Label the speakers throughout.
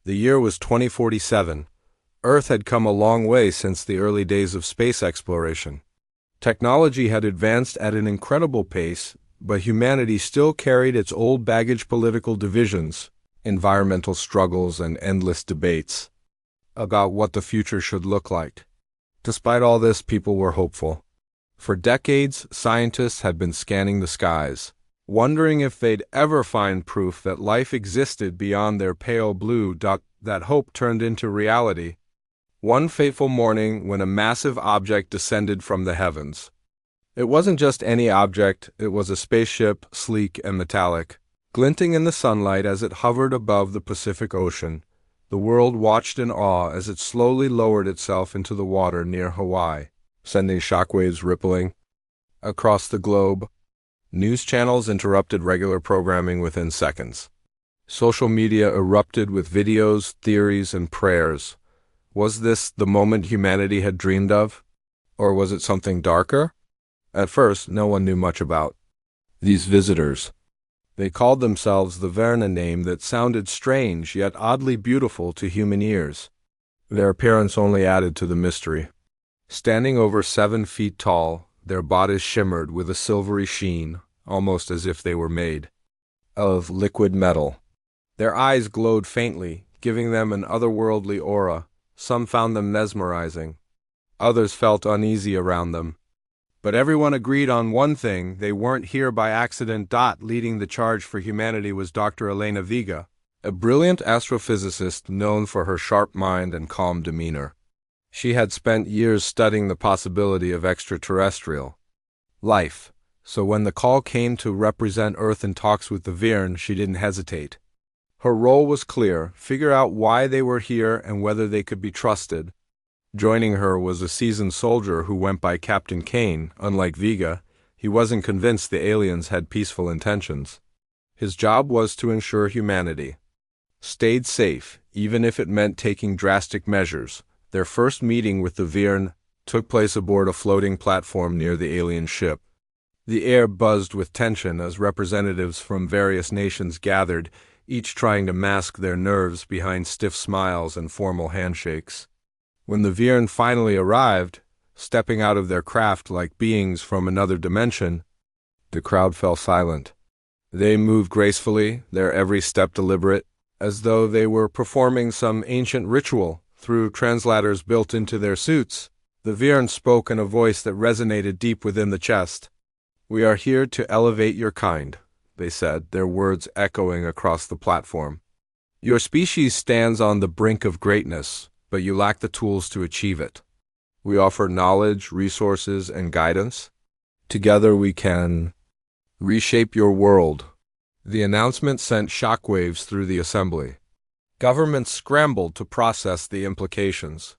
Speaker 1: The year was 2047. Earth had come a long way since the early days of space exploration. Technology had advanced at an incredible pace, but humanity still carried its old baggage: political divisions, environmental struggles, and endless debates about what the future should look like. Despite all this, people were hopeful. For decades, scientists had been scanning the skies, wondering if they'd ever find proof that life existed beyond their pale blue dot. That hope turned into reality one fateful morning when a massive object descended from the heavens. It wasn't just any object, it was a spaceship, sleek and metallic, glinting in the sunlight as it hovered above the Pacific Ocean. The world watched in awe as it slowly lowered itself into the water near Hawaii, sending shockwaves rippling across the globe. News channels interrupted regular programming within seconds. Social media erupted with videos, theories, and prayers. Was this the moment humanity had dreamed of? Or was it something darker? At first, no one knew much about these visitors. They called themselves the Verne, a name that sounded strange yet oddly beautiful to human ears. Their appearance only added to the mystery. Standing over 7 feet tall, their bodies shimmered with a silvery sheen, almost as if they were made of liquid metal. Their eyes glowed faintly, giving them an otherworldly aura. Some found them mesmerizing. Others felt uneasy around them. But everyone agreed on one thing: they weren't here by accident. Leading the charge for humanity was Dr. Elena Vega, a brilliant astrophysicist known for her sharp mind and calm demeanor. She had spent years studying the possibility of extraterrestrial life, so when the call came to represent Earth in talks with the Verne, she didn't hesitate. Her role was clear: figure out why they were here and whether they could be trusted. Joining her was a seasoned soldier who went by Captain Kane. Unlike Vega, he wasn't convinced the aliens had peaceful intentions. His job was to ensure humanity stayed safe, even if it meant taking drastic measures. Their first meeting with the Verne took place aboard a floating platform near the alien ship. The air buzzed with tension as representatives from various nations gathered, each trying to mask their nerves behind stiff smiles and formal handshakes. When the Verne finally arrived, stepping out of their craft like beings from another dimension, the crowd fell silent. They moved gracefully, their every step deliberate, as though they were performing some ancient ritual. Through translators built into their suits, the Verne spoke in a voice that resonated deep within the chest. "We are here to elevate your kind," they said, their words echoing across the platform. "Your species stands on the brink of greatness, but you lack the tools to achieve it. We offer knowledge, resources, and guidance. Together we can reshape your world." The announcement sent shockwaves through the assembly. Governments scrambled to process the implications.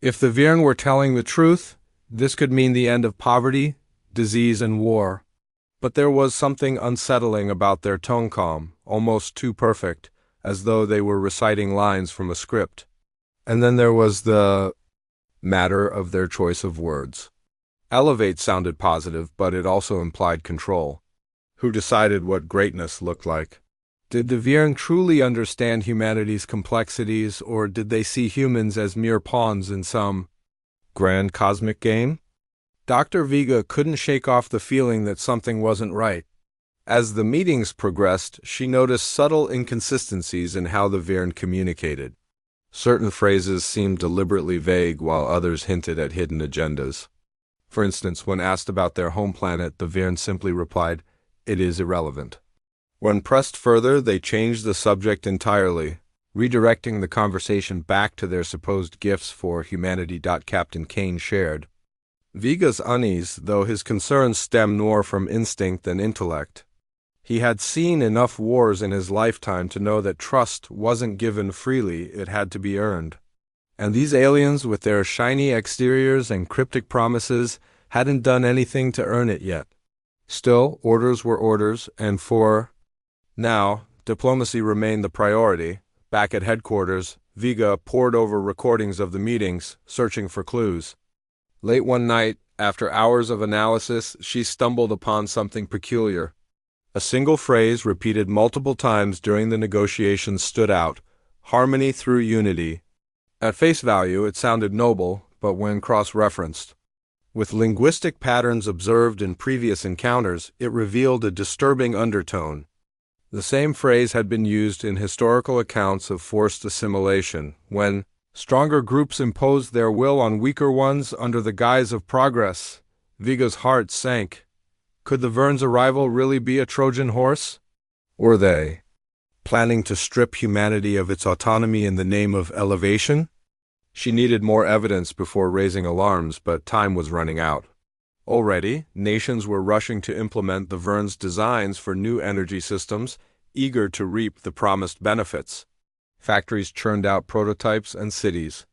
Speaker 1: If the Verne were telling the truth, this could mean the end of poverty, disease, and war. But there was something unsettling about their tone: calm, almost too perfect, as though they were reciting lines from a script. And then there was the matter of their choice of words. Elevate sounded positive, but it also implied control. Who decided what greatness looked like? Did the Verne truly understand humanity's complexities, or did they see humans as mere pawns in some grand cosmic game? Dr. Vega couldn't shake off the feeling that something wasn't right. As the meetings progressed, she noticed subtle inconsistencies in how the Verne communicated. Certain phrases seemed deliberately vague, while others hinted at hidden agendas. For instance, when asked about their home planet, the Verne simply replied, "It is irrelevant." When pressed further, they changed the subject entirely, redirecting the conversation back to their supposed gifts for humanity. Captain Kane shared Vega's unease, though his concerns stemmed more from instinct than intellect. He had seen enough wars in his lifetime to know that trust wasn't given freely, it had to be earned. And these aliens, with their shiny exteriors and cryptic promises, hadn't done anything to earn it yet. Still, orders were orders, and for now, diplomacy remained the priority. Back at headquarters, Vega pored over recordings of the meetings, searching for clues. Late one night, after hours of analysis, she stumbled upon something peculiar. A single phrase repeated multiple times during the negotiations stood out: Harmony through unity. At face value, it sounded noble, but when cross-referenced with linguistic patterns observed in previous encounters, it revealed a disturbing undertone. The same phrase had been used in historical accounts of forced assimilation, when stronger groups imposed their will on weaker ones under the guise of progress. Viga's heart sank. Could the Verne's arrival really be a Trojan horse? Were they planning to strip humanity of its autonomy in the name of elevation? She needed more evidence before raising alarms, but time was running out. Already, nations were rushing to implement the Verne's designs for new energy systems, eager to reap the promised benefits. Factories churned out prototypes and cities,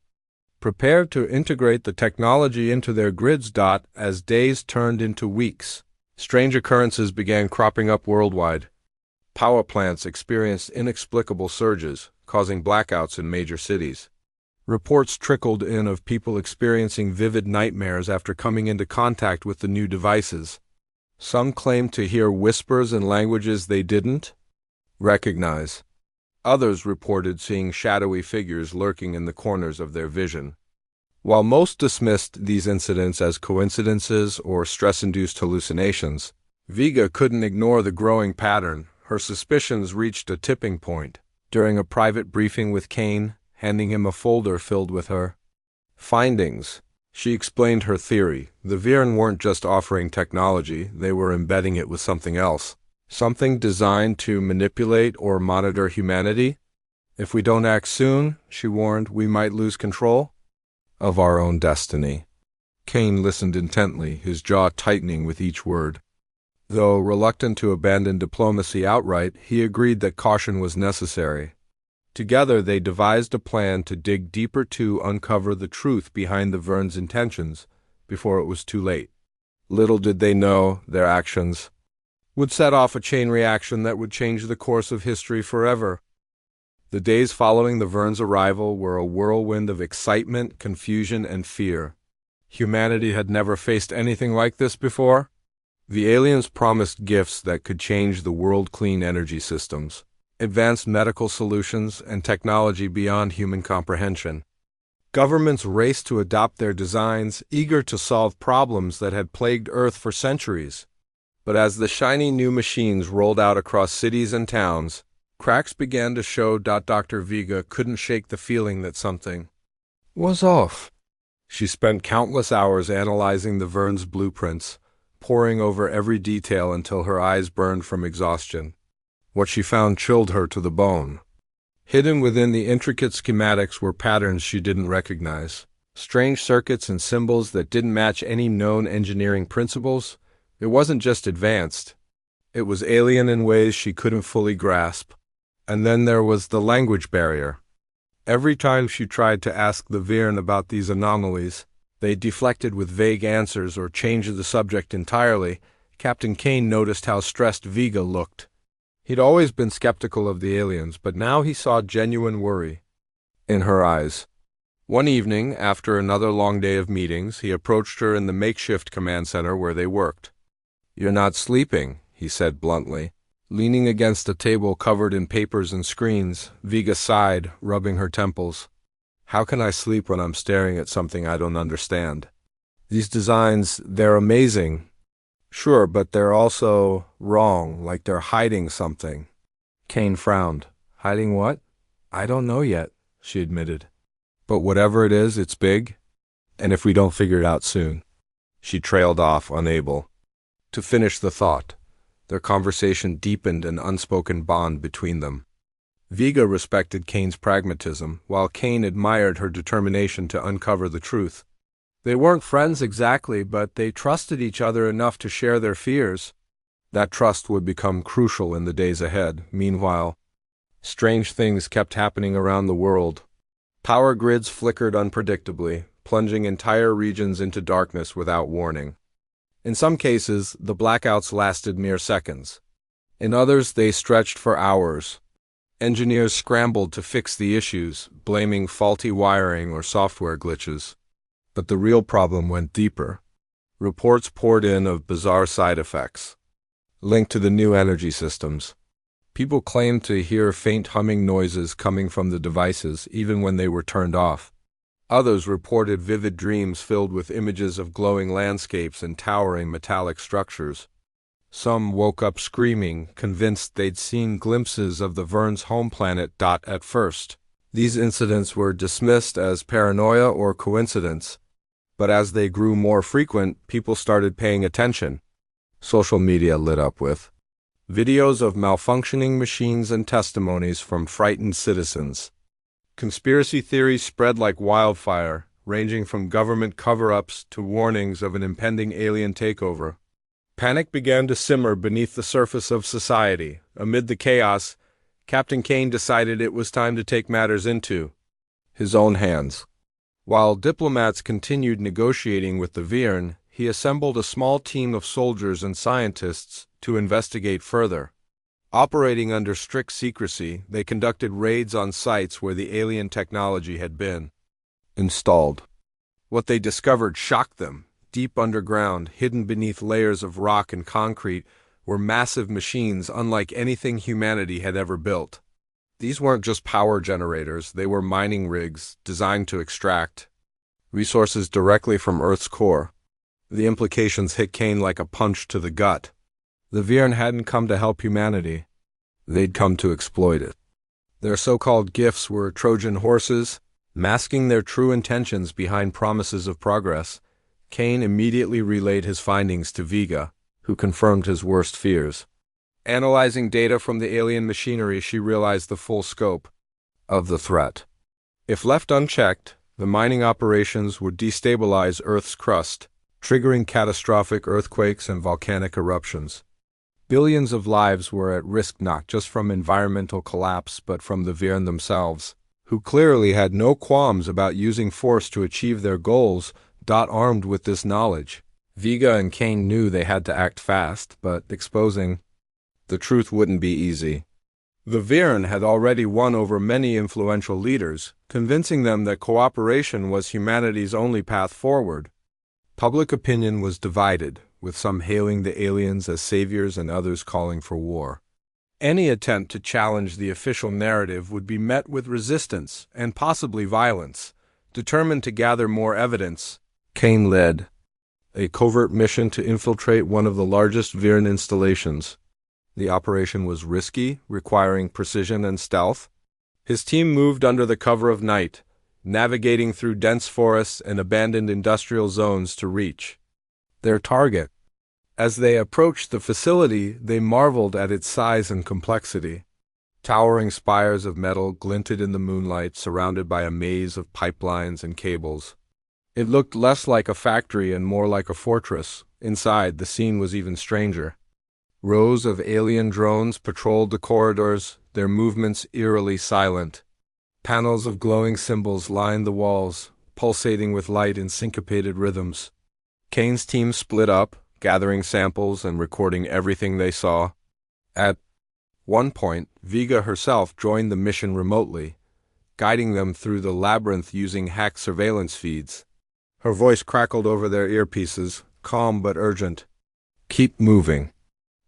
Speaker 1: prepared to integrate the technology into their grids. As days turned into weeks, strange occurrences began cropping up worldwide. Power plants experienced inexplicable surges, causing blackouts in major cities. Reports trickled in of people experiencing vivid nightmares after coming into contact with the new devices. Some claimed to hear whispers in languages they didn't recognize. Others reported seeing shadowy figures lurking in the corners of their vision. While most dismissed these incidents as coincidences or stress-induced hallucinations, Viga couldn't ignore the growing pattern. Her suspicions reached a tipping point during a private briefing with Kane, handing him a folder filled with her findings. She explained her theory. The Verne weren't just offering technology, they were embedding it with something else. Something designed to manipulate or monitor humanity. If we don't act soon, she warned, we might lose control of our own destiny. Kane listened intently, his jaw tightening with each word. Though reluctant to abandon diplomacy outright, he agreed that caution was necessary. Together they devised a plan to dig deeper to uncover the truth behind the Verne's intentions before it was too late. Little did they know their actions would set off a chain reaction that would change the course of history forever. The days following the Verne's arrival were a whirlwind of excitement, confusion, and fear. Humanity had never faced anything like this before. The aliens promised gifts that could change the world, clean energy systems, advanced medical solutions, and technology beyond human comprehension. Governments raced to adopt their designs, eager to solve problems that had plagued Earth for centuries. But as the shiny new machines rolled out across cities and towns, cracks began to show. Dr. Viga couldn't shake the feeling that something was off. She spent countless hours analyzing the Verne's blueprints, poring over every detail until her eyes burned from exhaustion. What she found chilled her to the bone. Hidden within the intricate schematics were patterns she didn't recognize, strange circuits and symbols that didn't match any known engineering principles. It wasn't just advanced, it was alien in ways she couldn't fully grasp. And then there was the language barrier. Every time she tried to ask the Verne about these anomalies, they deflected with vague answers or changed the subject entirely. Captain Kane noticed how stressed Viga looked. He'd always been skeptical of the aliens, but now he saw genuine worry in her eyes. One evening, after another long day of meetings, he approached her in the makeshift command center where they worked. "You're not sleeping," he said bluntly. Leaning against a table covered in papers and screens, Viga sighed, rubbing her temples. "How can I sleep when I'm staring at something I don't understand? These designs, they're amazing. Sure, but they're also wrong, like they're hiding something." Kane frowned. "Hiding what?" "I don't know yet," she admitted. "But whatever it is, it's big. And if we don't figure it out soon." She trailed off, unable to finish the thought. Their conversation deepened an unspoken bond between them. Viga respected Kane's pragmatism, while Kane admired her determination to uncover the truth. They weren't friends exactly, but they trusted each other enough to share their fears. That trust would become crucial in the days ahead. Meanwhile, strange things kept happening around the world. Power grids flickered unpredictably, plunging entire regions into darkness without warning. In some cases, the blackouts lasted mere seconds. In others, they stretched for hours. Engineers scrambled to fix the issues, blaming faulty wiring or software glitches. But the real problem went deeper. Reports poured in of bizarre side effects linked to the new energy systems. People claimed to hear faint humming noises coming from the devices even when they were turned off. Others reported vivid dreams filled with images of glowing landscapes and towering metallic structures. Some woke up screaming, convinced they'd seen glimpses of the Vern's home planet. At first, these incidents were dismissed as paranoia or coincidence, but as they grew more frequent, people started paying attention. Social media lit up with videos of malfunctioning machines and testimonies from frightened citizens. Conspiracy theories spread like wildfire, ranging from government cover-ups to warnings of an impending alien takeover. Panic began to simmer beneath the surface of society. Amid the chaos, Captain Kane decided it was time to take matters into his own hands. While diplomats continued negotiating with the Vern, he assembled a small team of soldiers and scientists to investigate further. Operating under strict secrecy, they conducted raids on sites where the alien technology had been installed. What they discovered shocked them. Deep underground, hidden beneath layers of rock and concrete, were massive machines unlike anything humanity had ever built. These weren't just power generators, they were mining rigs designed to extract resources directly from Earth's core. The implications hit Kane like a punch to the gut. The Vern hadn't come to help humanity. They'd come to exploit it. Their so-called gifts were Trojan horses, masking their true intentions behind promises of progress. Kane immediately relayed his findings to Vega, who confirmed his worst fears. Analyzing data from the alien machinery, she realized the full scope of the threat. If left unchecked, the mining operations would destabilize Earth's crust, triggering catastrophic earthquakes and volcanic eruptions. Billions of lives were at risk not just from environmental collapse but from the Vern themselves, who clearly had no qualms about using force to achieve their goals. Armed with this knowledge, Vega and Kane knew they had to act fast, but exposing the truth wouldn't be easy. The Vern had already won over many influential leaders, convincing them that cooperation was humanity's only path forward. Public opinion was divided, with some hailing the aliens as saviors and others calling for war. Any attempt to challenge the official narrative would be met with resistance and possibly violence. Determined to gather more evidence, Kane led a covert mission to infiltrate one of the largest Vern installations. The operation was risky, requiring precision and stealth. His team moved under the cover of night, navigating through dense forests and abandoned industrial zones to reach their target. As they approached the facility, they marveled at its size and complexity. Towering spires of metal glinted in the moonlight, surrounded by a maze of pipelines and cables. It looked less like a factory and more like a fortress. Inside, the scene was even stranger. Rows of alien drones patrolled the corridors, their movements eerily silent. Panels of glowing symbols lined the walls, pulsating with light in syncopated rhythms. Kane's team split up, gathering samples and recording everything they saw. At one point, Vega herself joined the mission remotely, guiding them through the labyrinth using hacked surveillance feeds. Her voice crackled over their earpieces, calm but urgent. "Keep moving.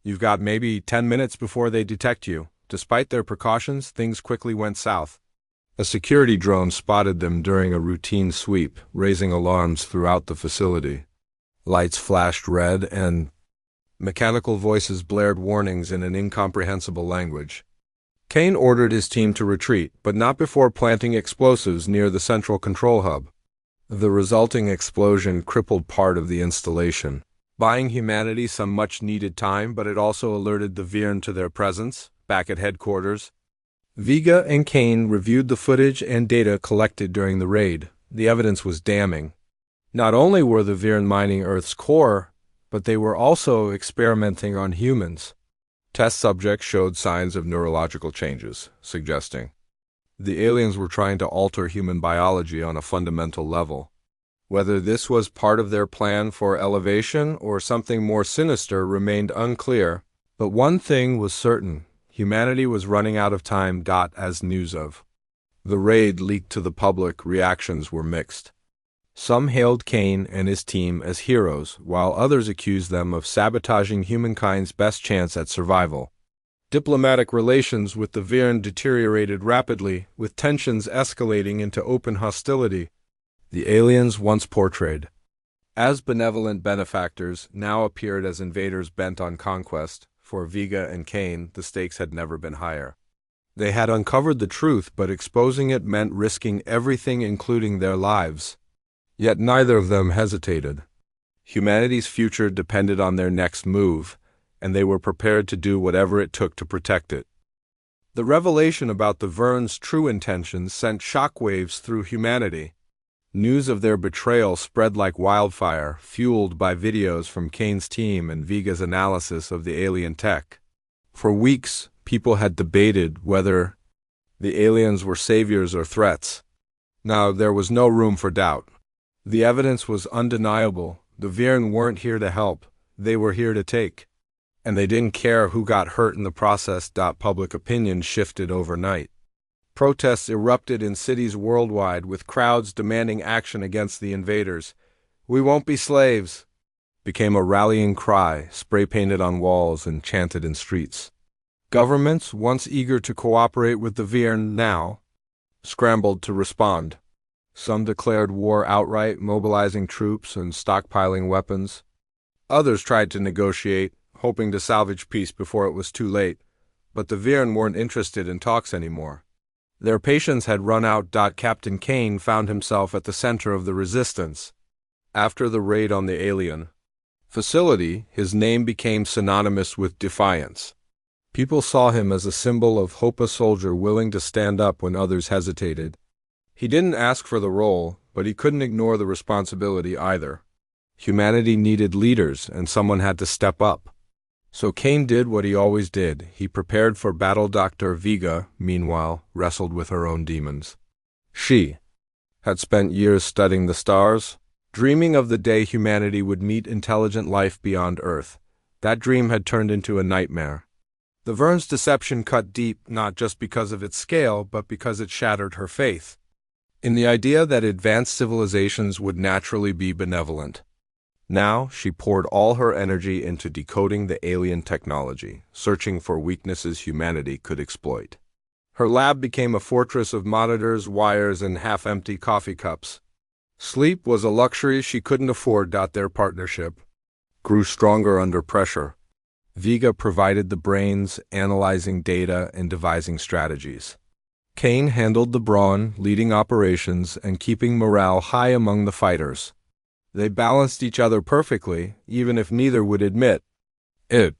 Speaker 1: You've got maybe 10 minutes before they detect you." Despite their precautions, things quickly went south. A security drone spotted them during a routine sweep, raising alarms throughout the facility. Lights flashed red and mechanical voices blared warnings in an incomprehensible language. Kane ordered his team to retreat, but not before planting explosives near the central control hub. The resulting explosion crippled part of the installation, buying humanity some much-needed time, but it also alerted the Vern to their presence, back at headquarters. Vega and Kane reviewed the footage and data collected during the raid. The evidence was damning. Not only were the Vern mining Earth's core, but they were also experimenting on humans. Test subjects showed signs of neurological changes, suggesting the aliens were trying to alter human biology on a fundamental level. Whether this was part of their plan for elevation or something more sinister remained unclear, but one thing was certain: humanity was running out of time. As news of the raid leaked to the public, reactions were mixed. Some hailed Kane and his team as heroes, while others accused them of sabotaging humankind's best chance at survival. Diplomatic relations with the Virn deteriorated rapidly, with tensions escalating into open hostility. The aliens, once portrayed as benevolent benefactors, now appeared as invaders bent on conquest. For Vega and Kane, the stakes had never been higher. They had uncovered the truth, but exposing it meant risking everything, including their lives. Yet neither of them hesitated. Humanity's future depended on their next move, and they were prepared to do whatever it took to protect it. The revelation about the Vern's true intentions sent shockwaves through humanity. News of their betrayal spread like wildfire, fueled by videos from Kane's team and Vega's analysis of the alien tech. For weeks, people had debated whether the aliens were saviors or threats. Now, there was no room for doubt. The evidence was undeniable. The Virn weren't here to help, they were here to take. And they didn't care who got hurt in the process. Public opinion shifted overnight. Protests erupted in cities worldwide, with crowds demanding action against the invaders. "We won't be slaves," became a rallying cry, spray-painted on walls and chanted in streets. Governments, once eager to cooperate with the Virn, now scrambled to respond. Some declared war outright, mobilizing troops and stockpiling weapons. Others tried to negotiate, hoping to salvage peace before it was too late, but the Virn weren't interested in talks anymore. Their patience had run out. Captain Kane found himself at the center of the resistance. After the raid on the alien facility, his name became synonymous with defiance. People saw him as a symbol of hope, a soldier willing to stand up when others hesitated. He didn't ask for the role, but he couldn't ignore the responsibility either. Humanity needed leaders, and someone had to step up. So Kane did what he always did. He prepared for battle. Dr. Vega, meanwhile, wrestled with her own demons. She had spent years studying the stars, dreaming of the day humanity would meet intelligent life beyond Earth. That dream had turned into a nightmare. The Vern's deception cut deep, not just because of its scale, but because it shattered her faith in the idea that advanced civilizations would naturally be benevolent. Now, she poured all her energy into decoding the alien technology, searching for weaknesses humanity could exploit. Her lab became a fortress of monitors, wires, and half-empty coffee cups. Sleep was a luxury she couldn't afford. Their partnership grew stronger under pressure. Vega provided the brains, analyzing data and devising strategies. Kane handled the brawn, leading operations and keeping morale high among the fighters. They balanced each other perfectly, even if neither would admit it.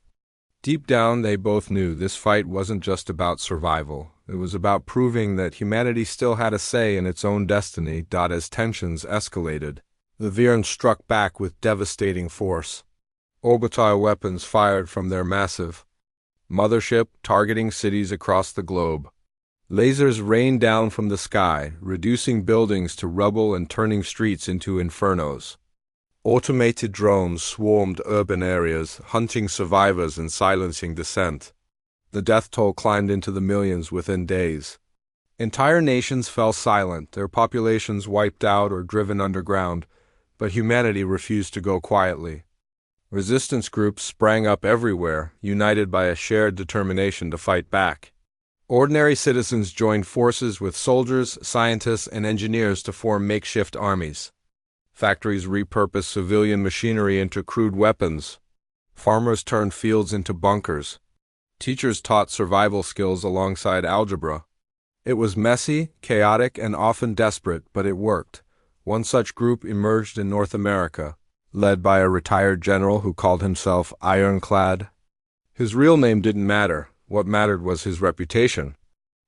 Speaker 1: Deep down, they both knew this fight wasn't just about survival. It was about proving that humanity still had a say in its own destiny. As tensions escalated, the Virn struck back with devastating force. Orbital weapons fired from their massive mothership, targeting cities across the globe. Lasers rained down from the sky, reducing buildings to rubble and turning streets into infernos. Automated drones swarmed urban areas, hunting survivors and silencing dissent. The death toll climbed into the millions within days. Entire nations fell silent, their populations wiped out or driven underground, but humanity refused to go quietly. Resistance groups sprang up everywhere, united by a shared determination to fight back. Ordinary citizens joined forces with soldiers, scientists, and engineers to form makeshift armies. Factories repurposed civilian machinery into crude weapons. Farmers turned fields into bunkers. Teachers taught survival skills alongside algebra. It was messy, chaotic, and often desperate, but it worked. One such group emerged in North America, led by a retired general who called himself Ironclad. His real name didn't matter. What mattered was his reputation.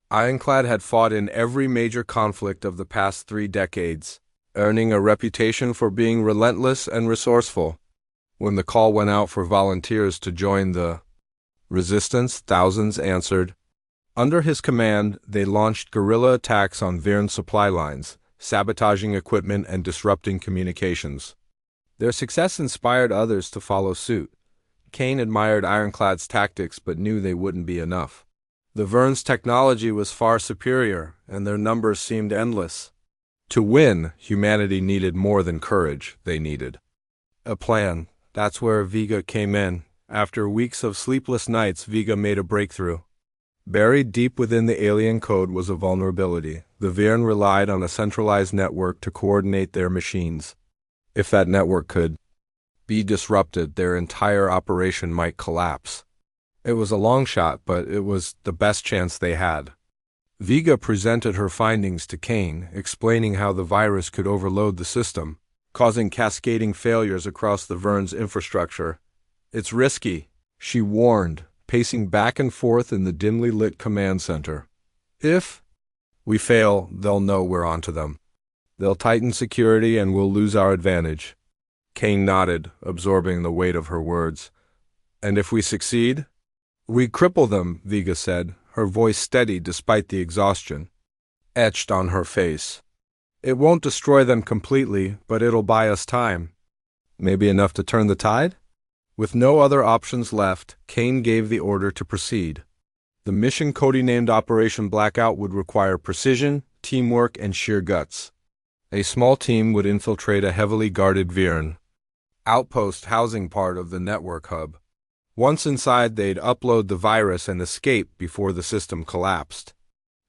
Speaker 1: Ironclad had fought in every major conflict of the past 3 decades, earning a reputation for being relentless and resourceful. When the call went out for volunteers to join the resistance, thousands answered. Under his command, they launched guerrilla attacks on Virn supply lines, sabotaging equipment and disrupting communications. Their success inspired others to follow suit. Kane admired Ironclad's tactics but knew they wouldn't be enough. The Vern's technology was far superior, and their numbers seemed endless. To win, humanity needed more than courage, they needed a plan. That's where Vega came in. After weeks of sleepless nights, Vega made a breakthrough. Buried deep within the alien code was a vulnerability. The Virn relied on a centralized network to coordinate their machines. If that network could be disrupted, their entire operation might collapse. It was a long shot, but it was the best chance they had. Vega presented her findings to Kane, explaining how the virus could overload the system, causing cascading failures across the Virn's infrastructure. "It's risky," she warned, pacing back and forth in the dimly lit command center. "If we fail, they'll know we're onto them. They'll tighten security and we'll lose our advantage." Kane nodded, absorbing the weight of her words. "And if we succeed?" "We cripple them," Vega said, her voice steady despite the exhaustion etched on her face. "It won't destroy them completely, but it'll buy us time." "Maybe enough to turn the tide?" With no other options left, Kane gave the order to proceed. The mission codenamed Operation Blackout would require precision, teamwork, and sheer guts. A small team would infiltrate a heavily guarded Virn outpost housing part of the network hub. Once inside, they'd upload the virus and escape before the system collapsed.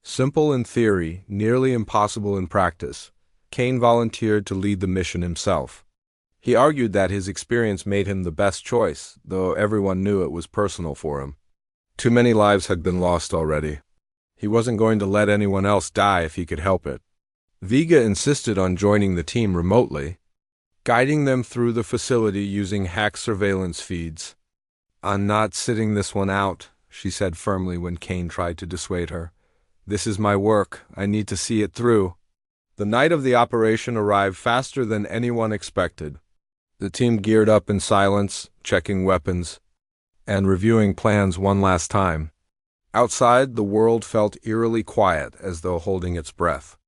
Speaker 1: Simple in theory, nearly impossible in practice. Kane volunteered to lead the mission himself. He argued that his experience made him the best choice, though everyone knew it was personal for him. Too many lives had been lost already. He wasn't going to let anyone else die if he could help it. Vega insisted on joining the team remotely, guiding them through the facility using hack surveillance feeds. "I'm not sitting this one out," she said firmly when Kane tried to dissuade her. "This is my work. I need to see it through." The night of the operation arrived faster than anyone expected. The team geared up in silence, checking weapons, and reviewing plans one last time. Outside, the world felt eerily quiet, as though holding its breath.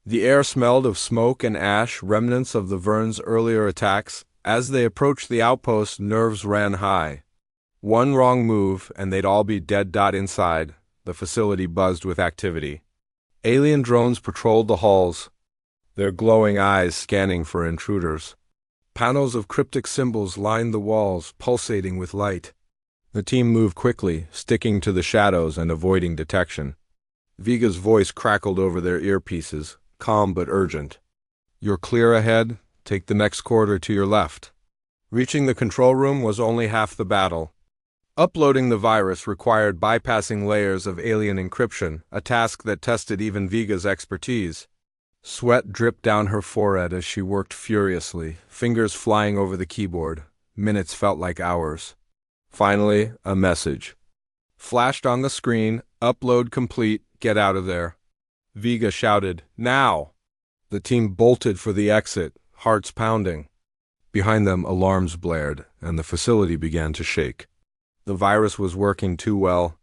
Speaker 1: The air smelled of smoke and ash, remnants of the Virn's earlier attacks. As they approached the outpost, nerves ran high. One wrong move, and they'd all be dead. Inside, the facility buzzed with activity. Alien drones patrolled the halls, their glowing eyes scanning for intruders. Panels of cryptic symbols lined the walls, pulsating with light. The team moved quickly, sticking to the shadows and avoiding detection. Vega's voice crackled over their earpieces, calm but urgent. "You're clear ahead. Take the next corridor to your left." Reaching the control room was only half the battle. Uploading the virus required bypassing layers of alien encryption, a task that tested even Vega's expertise. Sweat dripped down her forehead as she worked furiously, fingers flying over the keyboard. Minutes felt like hours. Finally, a message flashed on the screen. "Upload complete. Get out of there." Vega shouted, "Now!" The team bolted for the exit, hearts pounding. Behind them, alarms blared, and the facility began to shake. The virus was working too well.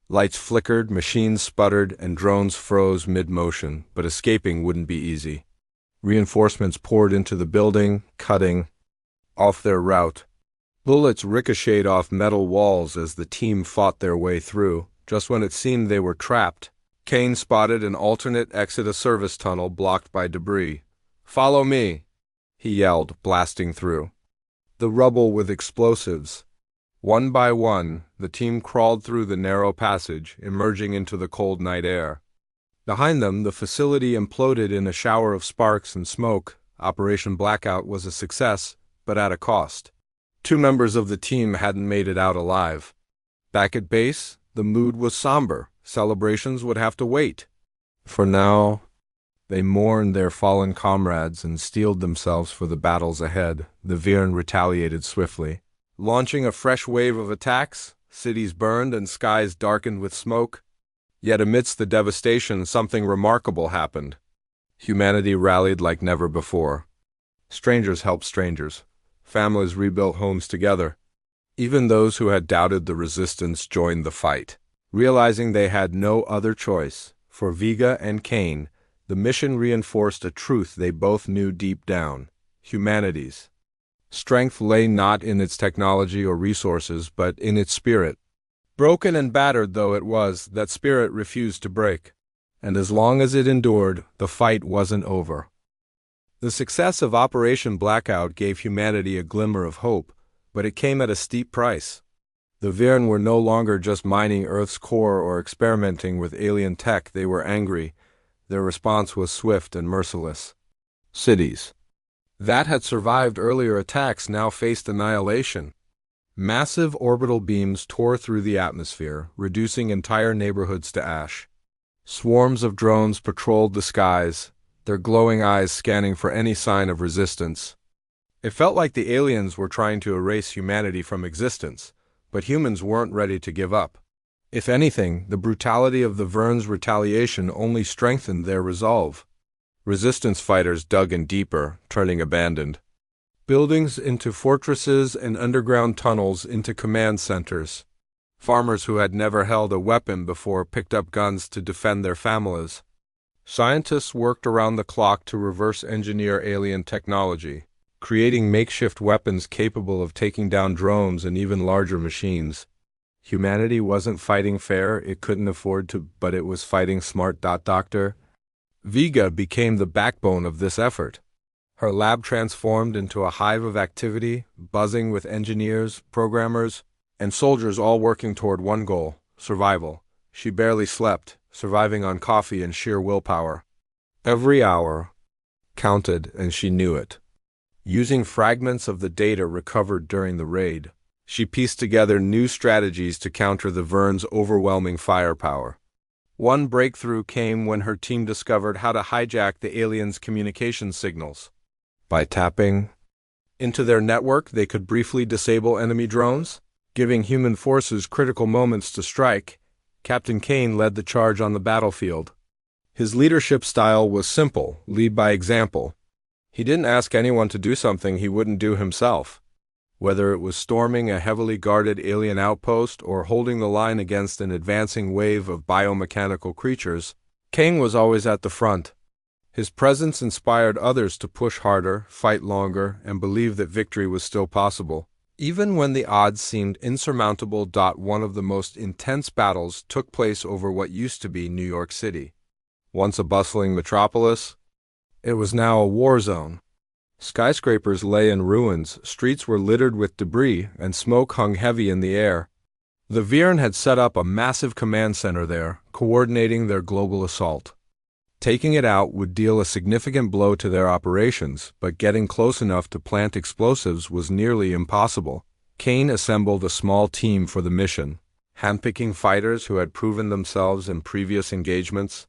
Speaker 1: Lights flickered, machines sputtered, and drones froze mid-motion, but escaping wouldn't be easy. Reinforcements poured into the building, cutting off their route. Bullets ricocheted off metal walls as the team fought their way through. Just when it seemed they were trapped, Kane spotted an alternate exit, a service tunnel blocked by debris. "Follow me," he yelled, blasting through the rubble with explosives. One by one, the team crawled through the narrow passage, emerging into the cold night air. Behind them, the facility imploded in a shower of sparks and smoke. Operation Blackout was a success, but at a cost. 2 members of the team hadn't made it out alive. Back at base, the mood was somber. Celebrations would have to wait. For now, they mourned their fallen comrades and steeled themselves for the battles ahead. The Virn retaliated swiftly, launching a fresh wave of attacks. Cities burned and skies darkened with smoke. Yet amidst the devastation, something remarkable happened. Humanity rallied like never before. Strangers helped strangers. Families rebuilt homes together. Even those who had doubted the resistance joined the fight, realizing they had no other choice. For Vega and Kane, the mission reinforced a truth they both knew deep down: humanity's strength lay not in its technology or resources, but in its spirit. Broken and battered though it was, that spirit refused to break. And as long as it endured, the fight wasn't over. The success of Operation Blackout gave humanity a glimmer of hope, but it came at a steep price. The Virn were no longer just mining Earth's core or experimenting with alien tech, they were angry. Their response was swift and merciless. Cities that had survived earlier attacks now faced annihilation. Massive orbital beams tore through the atmosphere, reducing entire neighborhoods to ash. Swarms of drones patrolled the skies, their glowing eyes scanning for any sign of resistance. It felt like the aliens were trying to erase humanity from existence, but humans weren't ready to give up. If anything, the brutality of the Vern's retaliation only strengthened their resolve. Resistance fighters dug in deeper, turning abandoned buildings into fortresses and underground tunnels into command centers. Farmers who had never held a weapon before picked up guns to defend their families. Scientists worked around the clock to reverse engineer alien technology, creating makeshift weapons capable of taking down drones and even larger machines. Humanity wasn't fighting fair, it couldn't afford to, but it was fighting smart. Dr. Vega became the backbone of this effort. Her lab transformed into a hive of activity, buzzing with engineers, programmers, and soldiers all working toward one goal: survival. She barely slept, surviving on coffee and sheer willpower. Every hour counted, and she knew it. Using fragments of the data recovered during the raid, she pieced together new strategies to counter the Vern's overwhelming firepower. One breakthrough came when her team discovered how to hijack the aliens' communication signals. By tapping into their network, they could briefly disable enemy drones, giving human forces critical moments to strike. Captain Kane led the charge on the battlefield. His leadership style was simple: lead by example. He didn't ask anyone to do something he wouldn't do himself. Whether it was storming a heavily guarded alien outpost or holding the line against an advancing wave of biomechanical creatures, Kane was always at the front. His presence inspired others to push harder, fight longer, and believe that victory was still possible, even when the odds seemed insurmountable. One of the most intense battles took place over what used to be New York City. Once a bustling metropolis, it was now a war zone. Skyscrapers lay in ruins, streets were littered with debris, and smoke hung heavy in the air. The Virn had set up a massive command center there, coordinating their global assault. Taking it out would deal a significant blow to their operations, but getting close enough to plant explosives was nearly impossible. Kane assembled a small team for the mission, handpicking fighters who had proven themselves in previous engagements.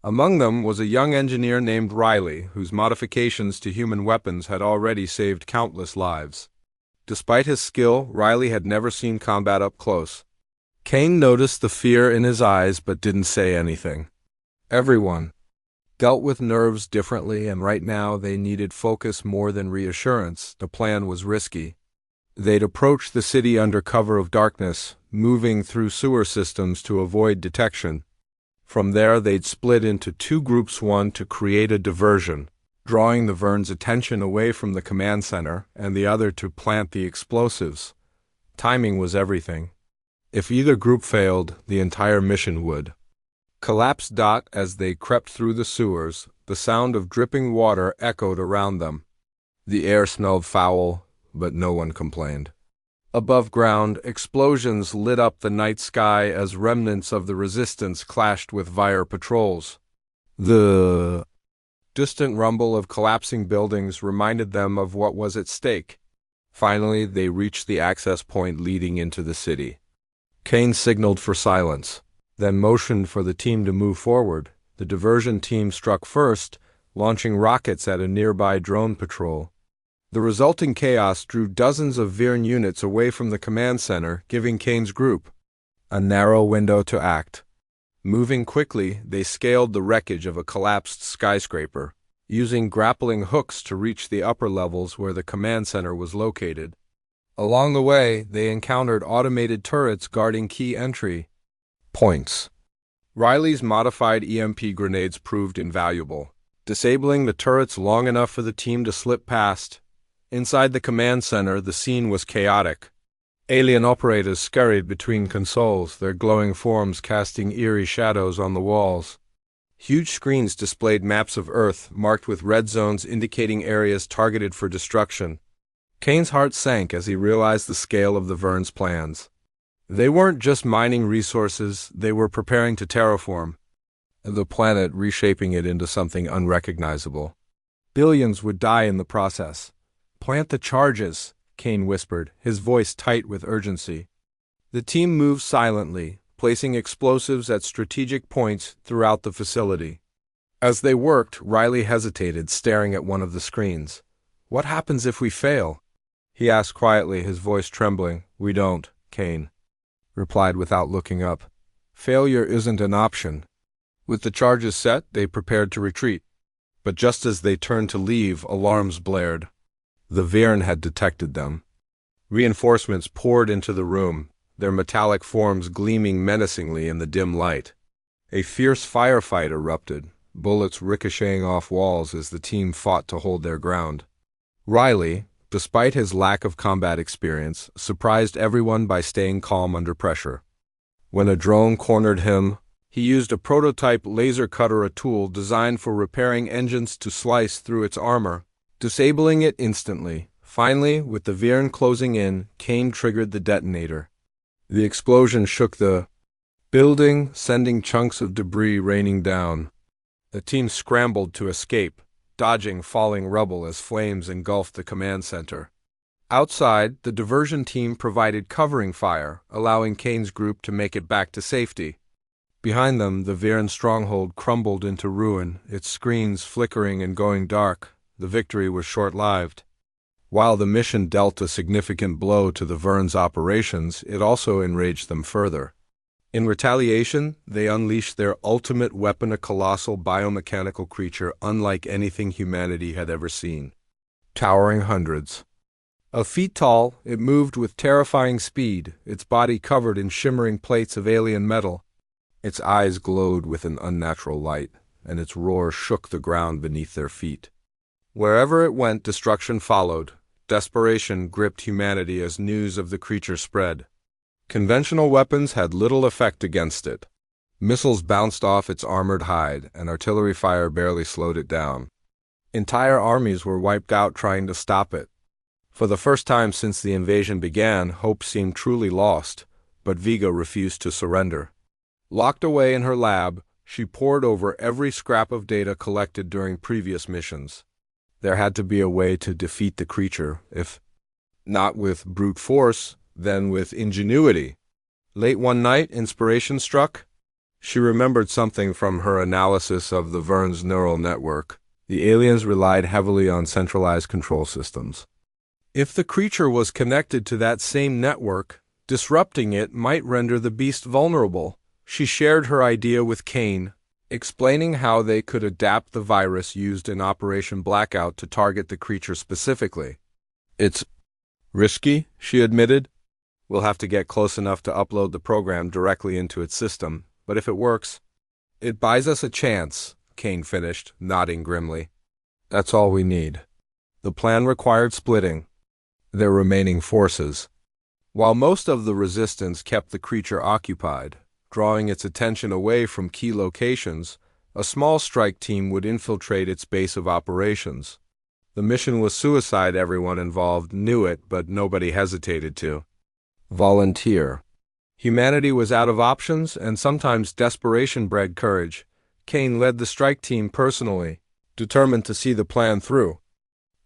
Speaker 1: Among them was a young engineer named Riley, whose modifications to human weapons had already saved countless lives. Despite his skill, Riley had never seen combat up close. Kane noticed the fear in his eyes but didn't say anything. Everyone dealt with nerves differently, and right now they needed focus more than reassurance. The plan was risky. They'd approach the city under cover of darkness, moving through sewer systems to avoid detection. From there, they'd split into two groups, one to create a diversion, drawing the Vern's attention away from the command center, and the other to plant the explosives. Timing was everything. If either group failed, the entire mission would collapse. As they crept through the sewers, the sound of dripping water echoed around them. The air smelled foul, but no one complained. Above ground, explosions lit up the night sky as remnants of the resistance clashed with Vir patrols. The distant rumble of collapsing buildings reminded them of what was at stake. Finally, they reached the access point leading into the city. Kane signaled for silence, then motioned for the team to move forward. The diversion team struck first, launching rockets at a nearby drone patrol. The resulting chaos drew dozens of Virn units away from the command center, giving Kane's group a narrow window to act. Moving quickly, they scaled the wreckage of a collapsed skyscraper, using grappling hooks to reach the upper levels where the command center was located. Along the way, they encountered automated turrets guarding key entry points. Riley's modified EMP grenades proved invaluable, disabling the turrets long enough for the team to slip past. Inside the command center, the scene was chaotic. Alien operators scurried between consoles, their glowing forms casting eerie shadows on the walls. Huge screens displayed maps of Earth, marked with red zones indicating areas targeted for destruction. Kane's heart sank as he realized the scale of the Vern's plans. They weren't just mining resources, they were preparing to terraform the planet, reshaping it into something unrecognizable. Billions would die in the process. Plant the charges, Kane whispered, his voice tight with urgency. The team moved silently, placing explosives at strategic points throughout the facility. As they worked, Riley hesitated, staring at one of the screens. "What happens if we fail?" he asked quietly, his voice trembling. "We don't," Kane replied without looking up. "Failure isn't an option." With the charges set, they prepared to retreat. But just as they turned to leave, alarms blared. The Viren had detected them. Reinforcements poured into the room, their metallic forms gleaming menacingly in the dim light. A fierce firefight erupted, bullets ricocheting off walls as the team fought to hold their ground. Riley, despite his lack of combat experience, surprised everyone by staying calm under pressure. When a drone cornered him, he used a prototype laser cutter, a tool designed for repairing engines, to slice through its armor, disabling it instantly. Finally, with the Viren closing in, Kane triggered the detonator. The explosion shook the building, sending chunks of debris raining down. The team scrambled to escape, dodging falling rubble as flames engulfed the command center. Outside, the diversion team provided covering fire, allowing Kane's group to make it back to safety. Behind them, the Viren stronghold crumbled into ruin, its screens flickering and going dark. The victory was short-lived. While the mission dealt a significant blow to the Viren's operations, it also enraged them further. In retaliation, they unleashed their ultimate weapon, a colossal biomechanical creature unlike anything humanity had ever seen. Towering hundreds of feet tall, it moved with terrifying speed, its body covered in shimmering plates of alien metal. Its eyes glowed with an unnatural light, and its roar shook the ground beneath their feet. Wherever it went, destruction followed. Desperation gripped humanity as news of the creature spread. Conventional weapons had little effect against it. Missiles bounced off its armored hide, and artillery fire barely slowed it down. Entire armies were wiped out trying to stop it. For the first time since the invasion began, hope seemed truly lost, but Viga refused to surrender. Locked away in her lab, she pored over every scrap of data collected during previous missions. There had to be a way to defeat the creature, if not with brute force, then with ingenuity. Late one night, inspiration struck. She remembered something from her analysis of the Viren's neural network. The aliens relied heavily on centralized control systems. If the creature was connected to that same network, disrupting it might render the beast vulnerable. She shared her idea with Kane, explaining how they could adapt the virus used in Operation Blackout to target the creature specifically. "It's risky," she admitted. "We'll have to get close enough to upload the program directly into its system, but if it works, it buys us a chance," Kane finished, nodding grimly. "That's all we need." The plan required splitting their remaining forces. While most of the resistance kept the creature occupied, drawing its attention away from key locations, a small strike team would infiltrate its base of operations. The mission was suicide. Everyone involved knew it, but nobody hesitated to volunteer. Humanity was out of options, and sometimes desperation bred courage. Kane led the strike team personally, determined to see the plan through.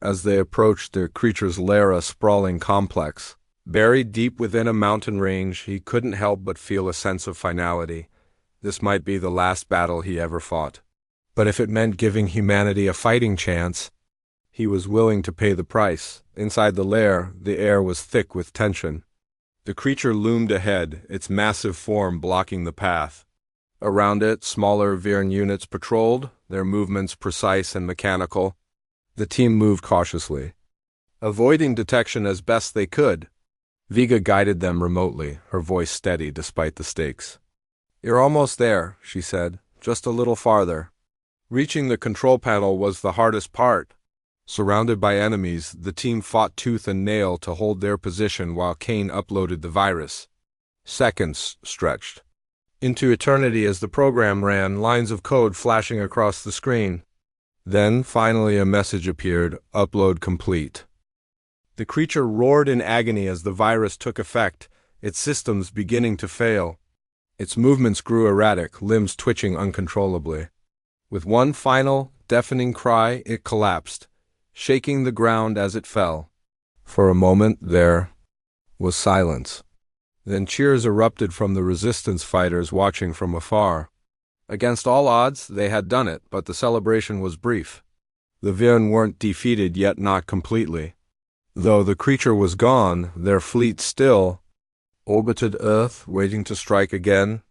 Speaker 1: As they approached the creature's lair, a sprawling complex, buried deep within a mountain range, he couldn't help but feel a sense of finality. This might be the last battle he ever fought. But if it meant giving humanity a fighting chance, he was willing to pay the price. Inside the lair, the air was thick with tension. The creature loomed ahead, its massive form blocking the path. Around it, smaller Viren units patrolled, their movements precise and mechanical. The team moved cautiously, avoiding detection as best they could. Viga guided them remotely, her voice steady despite the stakes. "You're almost there," she said, "just a little farther." Reaching the control panel was the hardest part. Surrounded by enemies, the team fought tooth and nail to hold their position while Kane uploaded the virus. Seconds stretched into eternity as the program ran, lines of code flashing across the screen. Then, finally, a message appeared: "Upload complete." The creature roared in agony as the virus took effect, its systems beginning to fail. Its movements grew erratic, limbs twitching uncontrollably. With one final, deafening cry, it collapsed, shaking the ground as it fell. For a moment there was silence. Then cheers erupted from the resistance fighters watching from afar. Against all odds, they had done it, but the celebration was brief. The Virn weren't defeated, yet not completely. Though the creature was gone, their fleet still orbited Earth, waiting to strike again.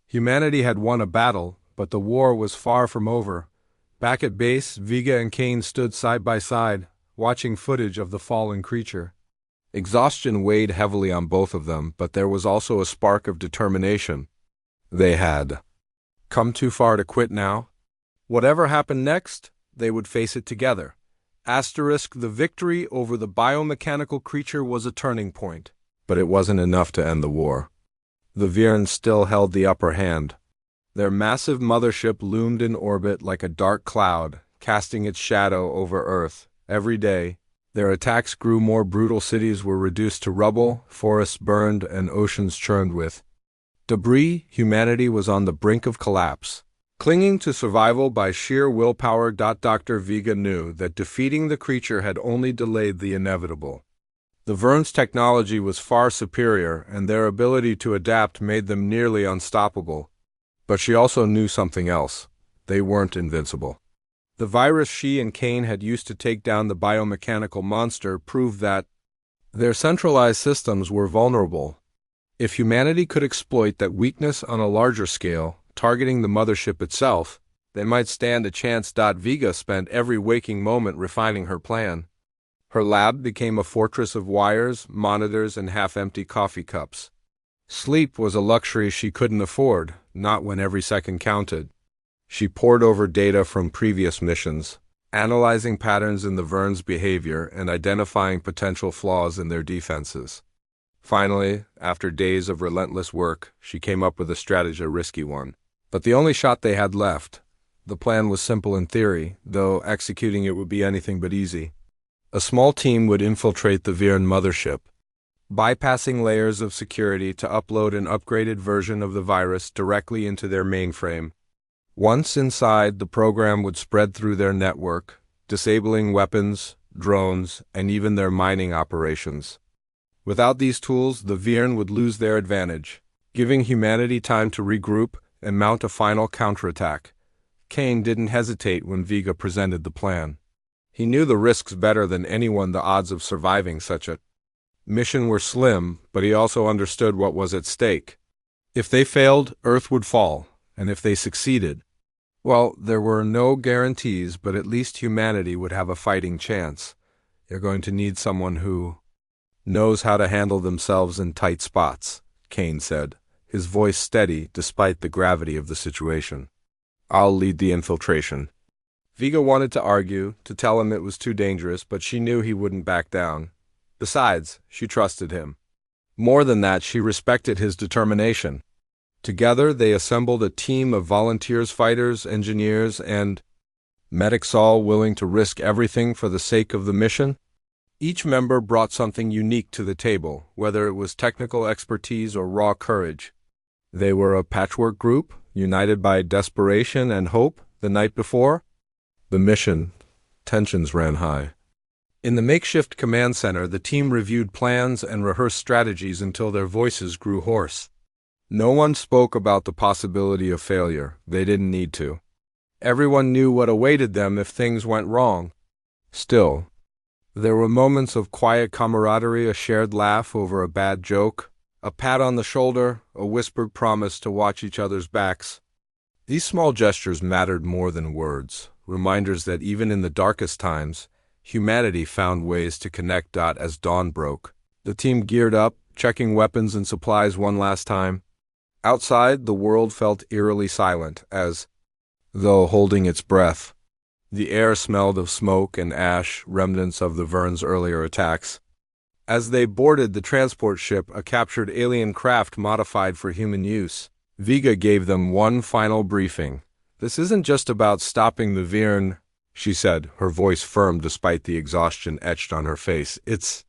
Speaker 1: Humanity had won a battle, but the war was far from over. Back at base, Vega and Kane stood side by side, watching footage of the fallen creature. Exhaustion weighed heavily on both of them, but there was also a spark of determination. They had come too far to quit now. Whatever happened next, they would face it together. The victory over the biomechanical creature was a turning point, but it wasn't enough to end the war. The Virn still held the upper hand. Their massive mothership loomed in orbit like a dark cloud, casting its shadow over Earth. Every day, their attacks grew more brutal. Cities were reduced to rubble, forests burned, and oceans churned with debris. Humanity was on the brink of collapse. Clinging to survival by sheer willpower, Dr. Vega knew that defeating the creature had only delayed the inevitable. The Vern's technology was far superior, and their ability to adapt made them nearly unstoppable. But she also knew something else. They weren't invincible. The virus she and Kane had used to take down the biomechanical monster proved that their centralized systems were vulnerable. If humanity could exploit that weakness on a larger scale, targeting the mothership itself, they might stand a chance. Vega spent every waking moment refining her plan. Her lab became a fortress of wires, monitors, and half-empty coffee cups. Sleep was a luxury she couldn't afford, not when every second counted. She pored over data from previous missions, analyzing patterns in the Vern's behavior and identifying potential flaws in their defenses. Finally, after days of relentless work, she came up with a strategy, a risky one. But the only shot they had left. The plan was simple in theory, though executing it would be anything but easy. A small team would infiltrate the Virn mothership, bypassing layers of security to upload an upgraded version of the virus directly into their mainframe. Once inside, the program would spread through their network, disabling weapons, drones, and even their mining operations. Without these tools, the Virn would lose their advantage, giving humanity time to regroup and mount a final counterattack. Kane didn't hesitate when Vega presented the plan. He knew the risks better than anyone. The odds of surviving such a mission were slim, but he also understood what was at stake. If they failed, Earth would fall, and if they succeeded, well, there were no guarantees, but at least humanity would have a fighting chance. They're going to need someone who knows how to handle themselves in tight spots, Kane said, his voice steady despite the gravity of the situation. I'll lead the infiltration. Vega wanted to argue, to tell him it was too dangerous, but she knew he wouldn't back down. Besides, she trusted him. More than that, she respected his determination. Together, they assembled a team of volunteers, fighters, engineers, and medics, all willing to risk everything for the sake of the mission. Each member brought something unique to the table, whether it was technical expertise or raw courage. They were a patchwork group, united by desperation and hope. The night before the mission, tensions ran high. In the makeshift command center, the team reviewed plans and rehearsed strategies until their voices grew hoarse. No one spoke about the possibility of failure. They didn't need to. Everyone knew what awaited them if things went wrong. Still, there were moments of quiet camaraderie, a shared laugh over a bad joke, a pat on the shoulder, a whispered promise to watch each other's backs. These small gestures mattered more than words, reminders that even in the darkest times, humanity found ways to connect. As dawn broke, the team geared up, checking weapons and supplies one last time. Outside, the world felt eerily silent, as though holding its breath. The air smelled of smoke and ash, remnants of the Vern's earlier attacks. As they boarded the transport ship, a captured alien craft modified for human use, Vega gave them one final briefing. This isn't just about stopping the Virn, she said, her voice firm despite the exhaustion etched on her face. It's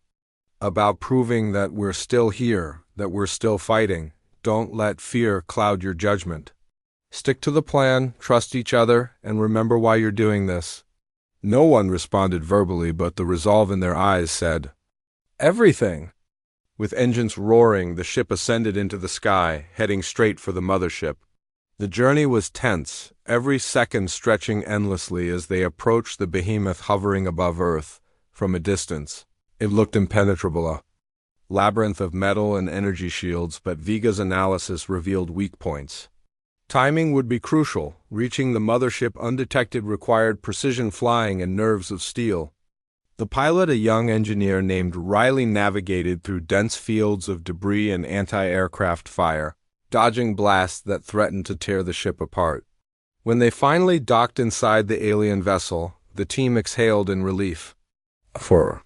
Speaker 1: about proving that we're still here, that we're still fighting. Don't let fear cloud your judgment. Stick to the plan, trust each other, and remember why you're doing this." No one responded verbally, but the resolve in their eyes said, "Everything." With engines roaring, the ship ascended into the sky, heading straight for the mothership. The journey was tense, every second stretching endlessly as they approached the behemoth hovering above Earth. From a distance, it looked impenetrable, a labyrinth of metal and energy shields, but Viga's analysis revealed weak points. Timing would be crucial. Reaching the mothership undetected required precision flying and nerves of steel. The pilot, a young engineer named Riley, navigated through dense fields of debris and anti-aircraft fire, dodging blasts that threatened to tear the ship apart. When they finally docked inside the alien vessel, the team exhaled in relief. For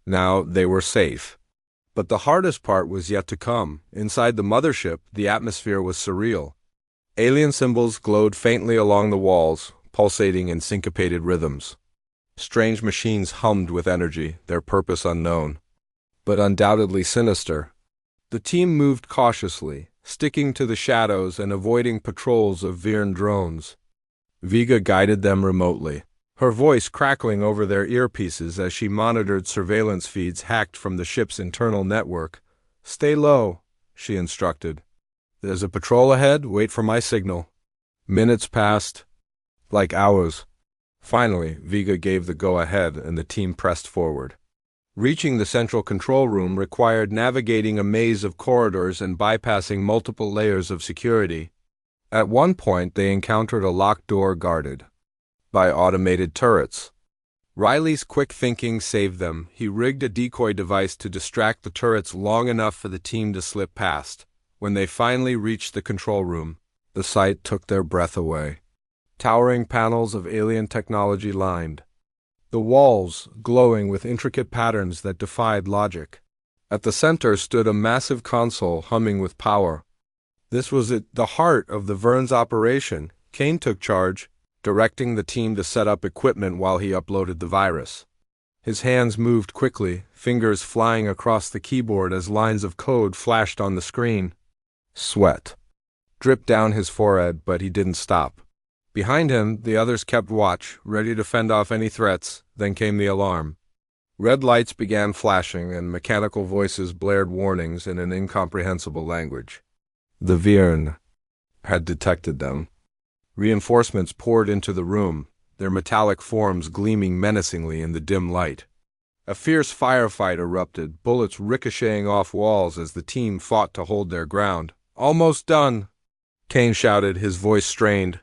Speaker 1: now, they were safe. But the hardest part was yet to come. Inside the mothership, the atmosphere was surreal. Alien symbols glowed faintly along the walls, pulsating in syncopated rhythms. Strange machines hummed with energy, their purpose unknown, but undoubtedly sinister. The team moved cautiously, sticking to the shadows and avoiding patrols of Viren drones. Viga guided them remotely, her voice crackling over their earpieces as she monitored surveillance feeds hacked from the ship's internal network. "Stay low," she instructed. "There's a patrol ahead, wait for my signal." Minutes passed, like hours. Finally, Viga gave the go-ahead and the team pressed forward. Reaching the central control room required navigating a maze of corridors and bypassing multiple layers of security. At one point, they encountered a locked door guarded by automated turrets. Riley's quick thinking saved them. He rigged a decoy device to distract the turrets long enough for the team to slip past. When they finally reached the control room, the sight took their breath away. Towering panels of alien technology lined the walls, glowing with intricate patterns that defied logic. At the center stood a massive console humming with power. This was at the heart of the Vern's operation. Kane took charge, directing the team to set up equipment while he uploaded the virus. His hands moved quickly, fingers flying across the keyboard as lines of code flashed on the screen. Sweat dripped down his forehead, but he didn't stop. Behind him, the others kept watch, ready to fend off any threats. Then came the alarm. Red lights began flashing, and mechanical voices blared warnings in an incomprehensible language. The Viren had detected them. Reinforcements poured into the room, their metallic forms gleaming menacingly in the dim light. A fierce firefight erupted, bullets ricocheting off walls as the team fought to hold their ground. "Almost done," Kane shouted, his voice strained.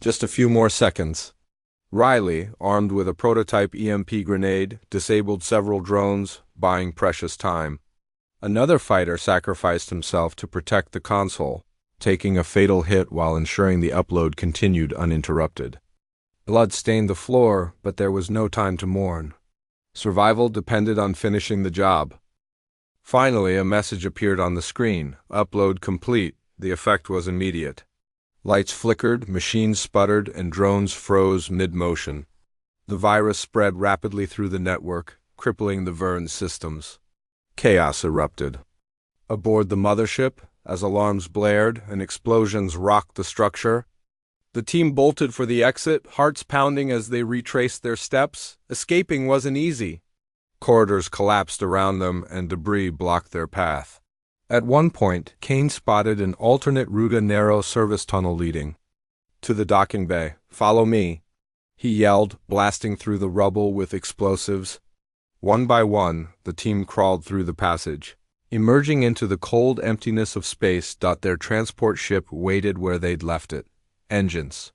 Speaker 1: "Just a few more seconds." Riley, armed with a prototype EMP grenade, disabled several drones, buying precious time. Another fighter sacrificed himself to protect the console, taking a fatal hit while ensuring the upload continued uninterrupted. Blood stained the floor, but there was no time to mourn. Survival depended on finishing the job. Finally, a message appeared on the screen. "Upload complete." The effect was immediate. Lights flickered, machines sputtered, and drones froze mid-motion. The virus spread rapidly through the network, crippling the Vern's systems. Chaos erupted. Aboard the mothership, as alarms blared and explosions rocked the structure, the team bolted for the exit, hearts pounding as they retraced their steps. Escaping wasn't easy. Corridors collapsed around them, and debris blocked their path. At one point, Kane spotted an alternate route, a narrow service tunnel leading to the docking bay. "Follow me," he yelled, blasting through the rubble with explosives. One by one, the team crawled through the passage. Emerging into the cold emptiness of space, their transport ship waited where they'd left it. Engines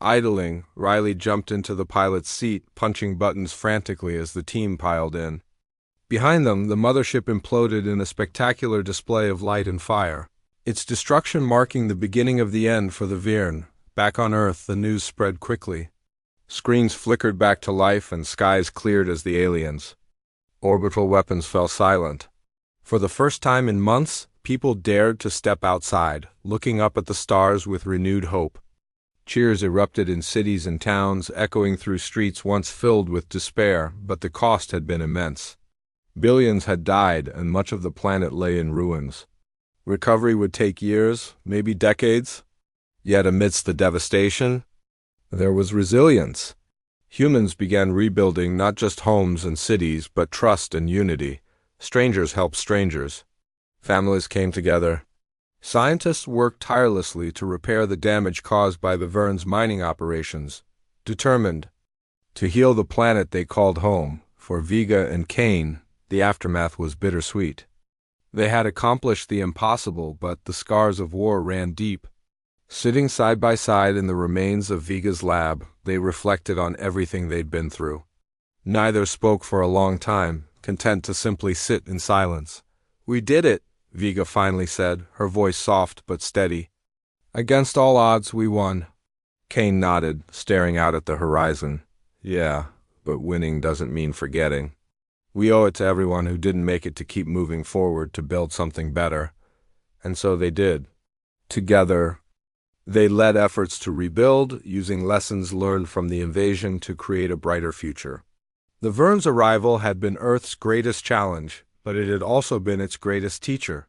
Speaker 1: idling, Riley jumped into the pilot's seat, punching buttons frantically as the team piled in. Behind them, the mothership imploded in a spectacular display of light and fire, its destruction marking the beginning of the end for the Viren. Back on Earth, the news spread quickly. Screens flickered back to life and skies cleared as the aliens' orbital weapons fell silent. For the first time in months, people dared to step outside, looking up at the stars with renewed hope. Cheers erupted in cities and towns, echoing through streets once filled with despair, but the cost had been immense. Billions had died, and much of the planet lay in ruins. Recovery would take years, maybe decades. Yet amidst the devastation, there was resilience. Humans began rebuilding not just homes and cities, but trust and unity. Strangers helped strangers. Families came together. Scientists worked tirelessly to repair the damage caused by the Verne's mining operations, determined to heal the planet they called home. For Vega and Kane, the aftermath was bittersweet. They had accomplished the impossible, but the scars of war ran deep. Sitting side by side in the remains of Vega's lab, they reflected on everything they'd been through. Neither spoke for a long time, content to simply sit in silence. "We did it," Vega finally said, her voice soft but steady. "Against all odds, we won." Kane nodded, staring out at the horizon. "Yeah, but winning doesn't mean forgetting. We owe it to everyone who didn't make it to keep moving forward to build something better." And so they did. Together, they led efforts to rebuild, using lessons learned from the invasion to create a brighter future. The Verne's arrival had been Earth's greatest challenge, but it had also been its greatest teacher.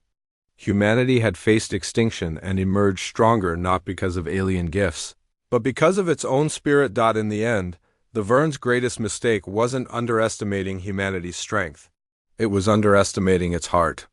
Speaker 1: Humanity had faced extinction and emerged stronger not because of alien gifts, but because of its own spirit. In the end, the Verne's greatest mistake wasn't underestimating humanity's strength. It was underestimating its heart.